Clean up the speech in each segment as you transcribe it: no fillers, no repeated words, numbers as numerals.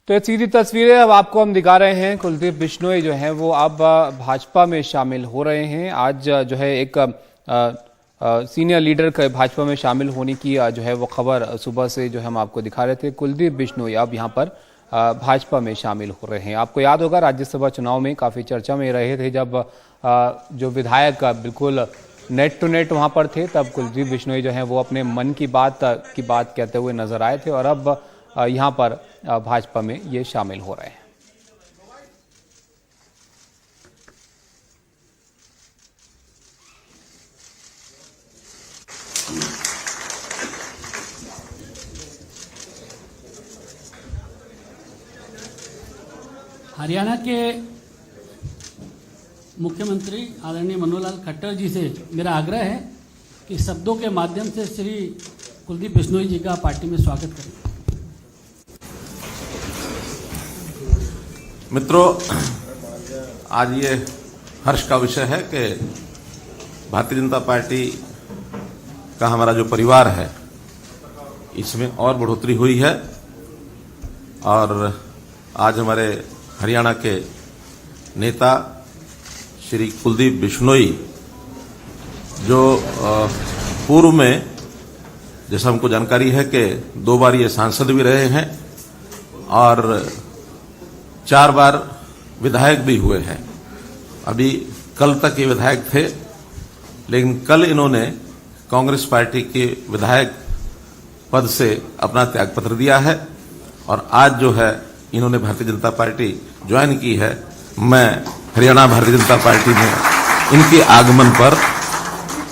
तो ये सीधी तस्वीरें अब आपको हम दिखा रहे हैं। कुलदीप बिश्नोई जो है वो अब भाजपा में शामिल हो रहे हैं। आज जो है एक सीनियर लीडर के भाजपा में शामिल होने की जो है वो खबर सुबह से जो हम आपको दिखा रहे थे। कुलदीप बिश्नोई अब यहाँ पर भाजपा में शामिल हो रहे हैं। आपको याद होगा राज्यसभा चुनाव में काफ़ी चर्चा में रहे थे, जब जो विधायक बिल्कुल नेट टू नेट वहाँ पर थे, तब कुलदीप बिश्नोई जो है वो अपने मन की बात कहते हुए नजर आए थे और अब यहाँ पर भाजपा में ये शामिल हो रहे हैं। हरियाणा के मुख्यमंत्री आदरणीय मनोहर लाल खट्टर जी से मेरा आग्रह है कि शब्दों के माध्यम से श्री कुलदीप बिश्नोई जी का पार्टी में स्वागत करें। मित्रों, आज ये हर्ष का विषय है कि भारतीय जनता पार्टी का हमारा जो परिवार है इसमें और बढ़ोतरी हुई है और आज हमारे हरियाणा के नेता श्री कुलदीप बिश्नोई, जो पूर्व में जैसा हमको जानकारी है कि 2 बार ये सांसद भी रहे हैं और 4 बार विधायक भी हुए हैं। अभी कल तक ये विधायक थे, लेकिन कल इन्होंने कांग्रेस पार्टी के विधायक पद से अपना त्यागपत्र दिया है और आज जो है इन्होंने भारतीय जनता पार्टी ज्वाइन की है। मैं हरियाणा भारतीय जनता पार्टी में इनके आगमन पर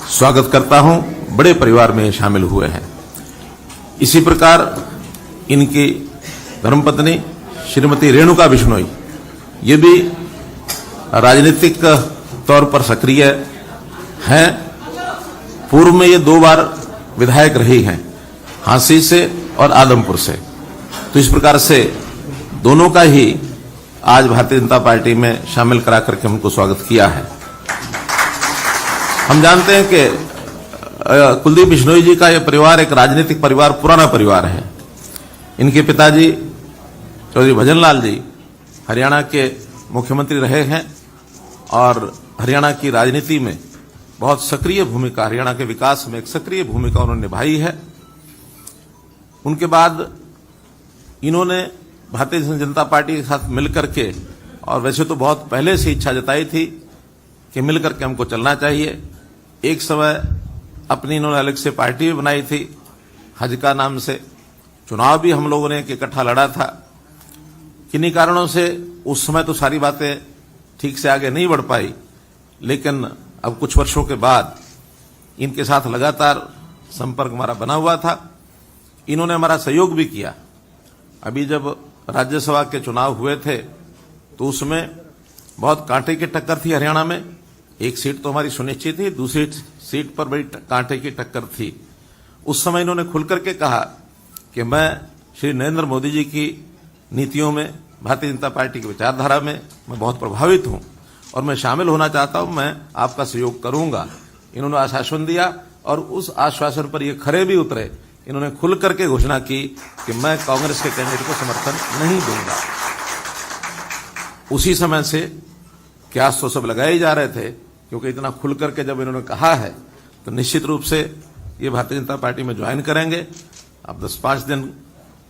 स्वागत करता हूं। बड़े परिवार में शामिल हुए हैं। इसी प्रकार इनकी धर्मपत्नी श्रीमती रेणुका बिश्नोई, ये भी राजनीतिक तौर पर सक्रिय हैं। पूर्व में ये 2 बार विधायक रही हैं, हांसी से और आदमपुर से। तो इस प्रकार से दोनों का ही आज भारतीय जनता पार्टी में शामिल करा करके हमको स्वागत किया है। हम जानते हैं कि कुलदीप बिश्नोई जी का यह परिवार एक राजनीतिक परिवार, पुराना परिवार है। इनके पिताजी चौधरी भजन लाल जी हरियाणा के मुख्यमंत्री रहे हैं और हरियाणा की राजनीति में बहुत सक्रिय भूमिका, हरियाणा के विकास में एक सक्रिय भूमिका उन्होंने निभाई है। उनके बाद इन्होंने भारतीय जनता पार्टी के साथ मिलकर के, और वैसे तो बहुत पहले से इच्छा जताई थी कि मिलकर के हमको चलना चाहिए। एक समय अपनी इन्होंने अलग से पार्टी भी बनाई थी, हज का नाम से। चुनाव भी हम लोगों ने इकट्ठा लड़ा था। किन्हीं कारणों से उस समय तो सारी बातें ठीक से आगे नहीं बढ़ पाई, लेकिन अब कुछ वर्षों के बाद इनके साथ लगातार संपर्क हमारा बना हुआ था। इन्होंने हमारा सहयोग भी किया। अभी जब राज्यसभा के चुनाव हुए थे तो उसमें बहुत कांटे की टक्कर थी हरियाणा में। एक सीट तो हमारी सुनिश्चित थी, दूसरी सीट पर बड़ी कांटे की टक्कर थी। उस समय इन्होंने खुल करके कहा कि मैं श्री नरेंद्र मोदी जी की नीतियों में, भारतीय जनता पार्टी की विचारधारा में मैं बहुत प्रभावित हूं और मैं शामिल होना चाहता हूं, मैं आपका सहयोग करूंगा। इन्होंने आश्वासन दिया और उस आश्वासन पर ये खरे भी उतरे। इन्होंने खुल करके घोषणा की कि मैं कांग्रेस के कैंडिडेट को समर्थन नहीं दूंगा। उसी समय से क्यास तो सब लगाए जा रहे थे, क्योंकि इतना खुल करके जब इन्होंने कहा है तो निश्चित रूप से ये भारतीय जनता पार्टी में ज्वाइन करेंगे। अब 10-5 दिन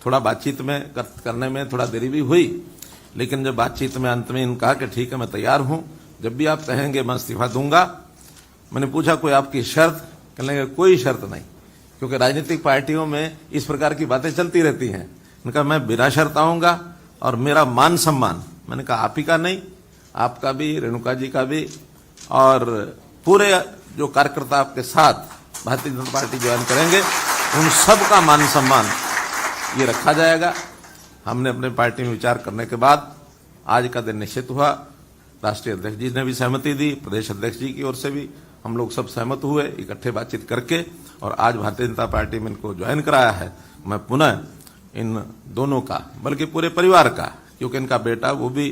थोड़ा बातचीत में करने में थोड़ा देरी भी हुई, लेकिन जब बातचीत में अंत में इन्होंने कहा कि ठीक है मैं तैयार हूं, जब भी आप कहेंगे मैं इस्तीफा दूंगा। मैंने पूछा कोई आपकी शर्त? कहने लगे कोई शर्त नहीं, क्योंकि राजनीतिक पार्टियों में इस प्रकार की बातें चलती रहती हैं। मैंने कहा मैं बिना शर्त आऊंगा और मेरा मान सम्मान, मैंने कहा आप ही का नहीं, आपका भी, रेणुका जी का भी, और पूरे जो कार्यकर्ता आपके साथ भारतीय जनता पार्टी ज्वाइन करेंगे उन सब का मान सम्मान ये रखा जाएगा। हमने अपने पार्टी में विचार करने के बाद आज का दिन निश्चित हुआ। राष्ट्रीय अध्यक्ष जी ने भी सहमति दी, प्रदेश अध्यक्ष जी की ओर से भी हम लोग सब सहमत हुए इकट्ठे बातचीत करके, और आज भारतीय जनता पार्टी में इनको ज्वाइन कराया है। मैं पुनः इन दोनों का, बल्कि पूरे परिवार का, क्योंकि इनका बेटा वो भी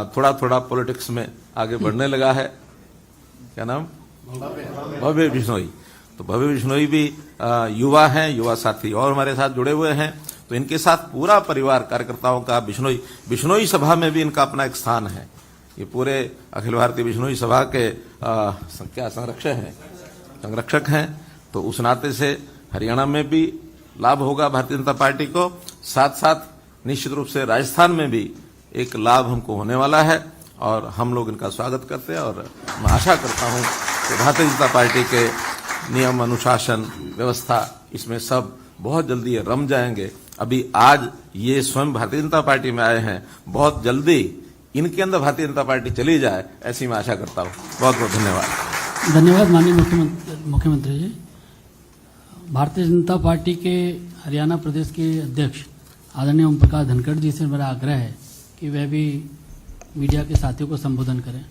थोड़ा थोड़ा पॉलिटिक्स में आगे बढ़ने लगा है। क्या नाम? भव्य बिश्नोई। तो भव्य बिश्नोई भी युवा हैं, युवा साथी और हमारे साथ जुड़े हुए हैं। तो तो इनके साथ पूरा परिवार कार्यकर्ताओं का बिश्नोई सभा में भी इनका अपना एक स्थान है। ये पूरे अखिल भारतीय बिश्नोई सभा के क्या संरक्षक हैं। तो उस नाते से हरियाणा में भी लाभ होगा भारतीय जनता पार्टी को, साथ साथ निश्चित रूप से राजस्थान में भी एक लाभ हमको होने वाला है और हम लोग इनका स्वागत करते हैं। और मैं आशा करता हूं कि भारतीय जनता पार्टी के नियम, अनुशासन, व्यवस्था, इसमें सब बहुत जल्दी रम जाएंगे। अभी आज ये स्वयं भारतीय जनता पार्टी में आए हैं, बहुत जल्दी इनके अंदर भारतीय जनता पार्टी चली जाए, ऐसी मैं आशा करता हूँ। बहुत बहुत धन्यवाद। धन्यवाद माननीय मुख्यमंत्री जी। भारतीय जनता पार्टी के हरियाणा प्रदेश के अध्यक्ष आदरणीय ओम प्रकाश धनखड़ जी से मेरा आग्रह है कि वह भी मीडिया के साथियों को संबोधन करें।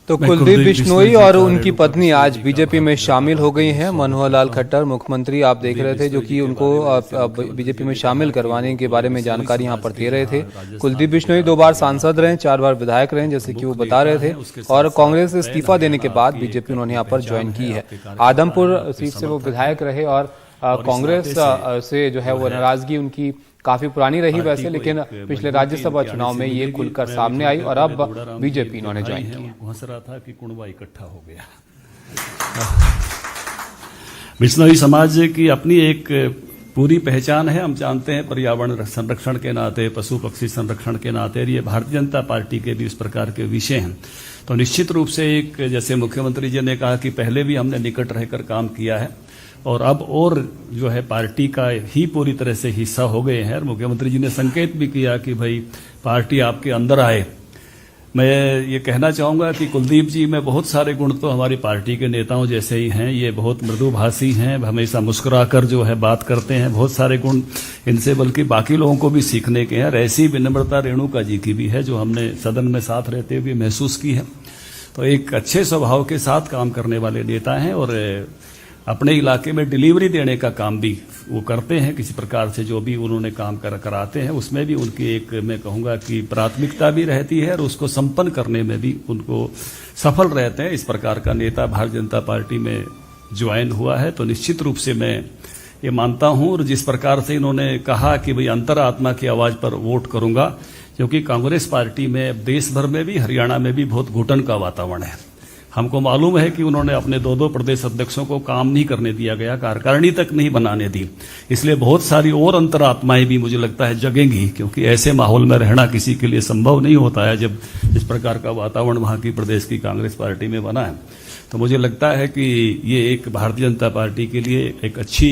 तो कुलदीप बिश्नोई और उनकी पत्नी आज बीजेपी में शामिल हो गई हैं। मनोहर लाल खट्टर मुख्यमंत्री आप देख रहे थे, जो कि उनको बीजेपी में शामिल करवाने के बारे में जानकारी यहां पर दे रहे थे। कुलदीप बिश्नोई 2 बार सांसद रहे, 4 बार विधायक रहे, जैसे कि वो बता रहे थे, और कांग्रेस से इस्तीफा देने के बाद बीजेपी उन्होंने यहाँ पर ज्वाइन की है। आदमपुर सीट से वो विधायक रहे और कांग्रेस से जो है वो नाराजगी उनकी काफी पुरानी रही वैसे, लेकिन पिछले राज्यसभा चुनाव में ये खुलकर सामने आई और अब बीजेपी इन्होंने ज्वाइन किया। हंस रहा था कि कुणबा इकट्ठा हो गया। बिश्नोई समाज की अपनी एक पूरी पहचान है। हम जानते हैं पर्यावरण संरक्षण के नाते, पशु पक्षी संरक्षण के नाते, ये भारतीय जनता पार्टी के भी इस प्रकार के विषय हैं। तो निश्चित रूप से एक, जैसे मुख्यमंत्री जी ने कहा कि पहले भी हमने निकट रहकर काम किया है और अब और जो है पार्टी का ही पूरी तरह से हिस्सा हो गए हैं। और मुख्यमंत्री जी ने संकेत भी किया कि भाई पार्टी आपके अंदर आए। मैं ये कहना चाहूंगा कि कुलदीप जी में बहुत सारे गुण तो हमारी पार्टी के नेताओं जैसे ही हैं। ये बहुत मृदुभाषी हैं, हमेशा मुस्कुराकर जो है बात करते हैं। बहुत सारे गुण इनसे बल्कि बाकी लोगों को भी सीखने के हैं। और ऐसी विनम्रता रेणुका जी की भी है, जो हमने सदन में साथ रहते हुए महसूस की है। तो एक अच्छे स्वभाव के साथ काम करने वाले नेता हैं और अपने इलाके में डिलीवरी देने का काम भी वो करते हैं। किसी प्रकार से जो भी उन्होंने काम कराते हैं, उसमें भी उनकी एक, मैं कहूँगा कि प्राथमिकता भी रहती है और उसको संपन्न करने में भी उनको सफल रहते हैं। इस प्रकार का नेता भारतीय जनता पार्टी में ज्वाइन हुआ है। तो निश्चित रूप से मैं ये मानता हूँ, और जिस प्रकार से इन्होंने कहा कि भाई अंतरात्मा की आवाज़ पर वोट करूंगा, क्योंकि कांग्रेस पार्टी में देश भर में भी, हरियाणा में भी बहुत घुटन का वातावरण है। हमको मालूम है कि उन्होंने अपने 2 प्रदेश अध्यक्षों को काम नहीं करने दिया गया, कार्यकारिणी तक नहीं बनाने दी। इसलिए बहुत सारी और अंतरात्माएं भी मुझे लगता है जगेंगी, क्योंकि ऐसे माहौल में रहना किसी के लिए संभव नहीं होता है जब इस प्रकार का वातावरण वहां की प्रदेश की कांग्रेस पार्टी में बना है। तो मुझे लगता है कि ये एक भारतीय जनता पार्टी के लिए एक अच्छी,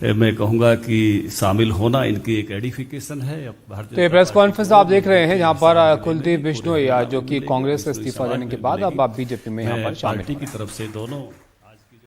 मैं कहूंगा कि शामिल होना इनकी एक एडिफिकेशन है। तो ये प्रेस कॉन्फ्रेंस आप देख रहे हैं, जहां पर कुलदीप बिश्नोई जो कि कांग्रेस से इस्तीफा देने के बाद अब आप बीजेपी में यहाँ पर शामिल पार्टी की तरफ से दोनों